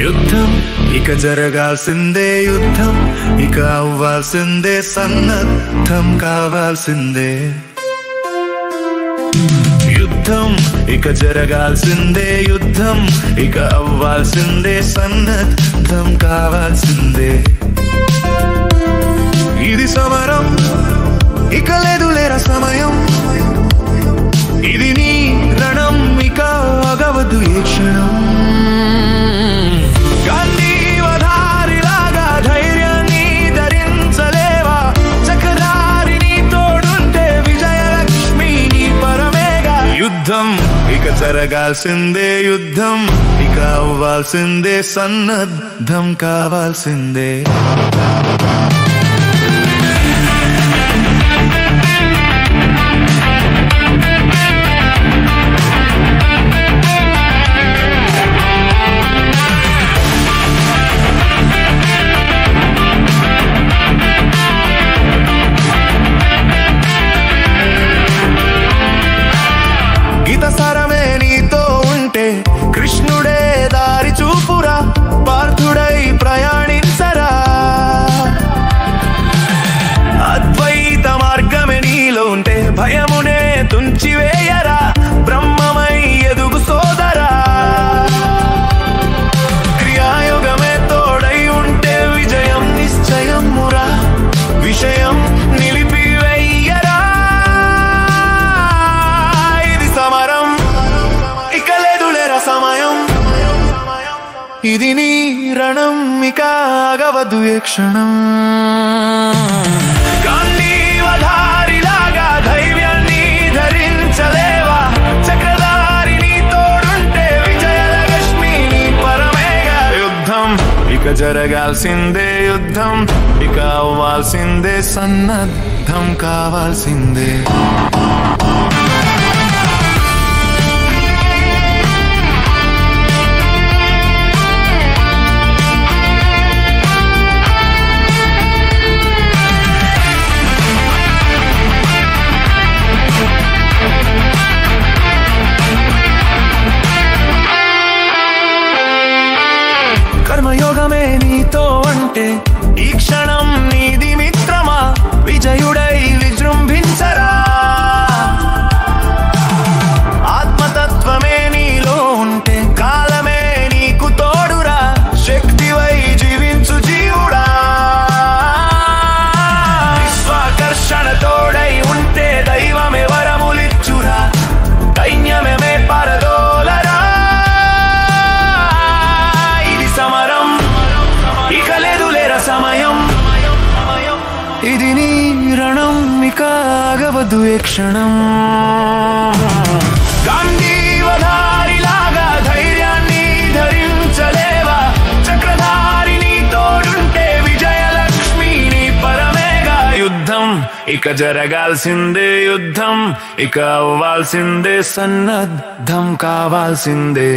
యుద్ధం ఇక జరగాల్సిందే, యుద్ధం ఇక అవ్వాల్సిందే, సన్నద్ధం కావాల్సిందే. యుద్ధం ఇక జరగాల్సిందే, యుద్ధం ఇక అవ్వాల్సిందే, సన్నద్ధం కావాల్సిందే. ఇది సమరం, ఇక లేదులేరా సమయం, ఇది నీ రణం, ఇక ఆగవద్దు ఏ క్షణం. గాంధీవధారిలాగా ధైర్యాన్ని ధరించలేవా, చక్రధారిని తోడుంటే విజయలక్ష్మి నీ పరమేగా. యుద్ధం ఇక జరగాల్సిందే, యుద్ధం ఇక అవ్వాల్సిందే, సన్నద్ధం కావాల్సిందే. గీతసారమే నీతో ఉంటే కృష్ణుడే దారి చూపురా, పార్థుడై ప్రయాణించరా. అద్వైత మార్గమే నీలో ఉంటే భయమునే తుంచివేయరా, బ్రహ్మమై ఎదుగు సోదరా. క్రియాయోగమే తోడై ఉంటే విజయం నిశ్చయమురా, విషయం నిలిపివేయరా. ఇది సమరం, ఇక లేదులేరా సమయం, ఇది నీ రణం, ఇక ఆగవద్దు ఏ క్షణం. గాంధీవధారిలాగా ధైర్యాన్ని ధరించలేవా, చక్రధారిని తోడుంటే విజయలక్ష్మి నీ పరమేగా. యుద్ధం ఇక జరగాల్సిందే, యుద్ధం ఇక అవ్వాల్సిందే, సన్నద్ధం కావాల్సిందే. కర్మయోగమే నీతో అంటే ఈ క్షణం నీది మిత్రమా, విజయుడై విజృంభించరా. ఆత్మతత్వమే నీలో ఉంటే కాలమే నీకు తోడురా, శక్తివై జీవించు జీవుడా. విశ్వాకర్షణ తోడై ఉంటే దైవమే వరములిచ్చురా, దైన్యమే పరదోలరా. సమరం, ఇక లేదులేరా సమయం, ఇది నీ రణం, ఇక ఆగవద్దు ఏ క్షణం. గాంధీవధారిలాగా ధైర్యాన్ని ధరించలేవా, చక్రధారిని తోడుంటే విజయలక్ష్మి నీ పరమేగా. యుద్ధం ఇక జరగాల్సిందే, యుద్ధం ఇక అవ్వాల్సిందే, సన్నద్ధం కావాల్సిందే.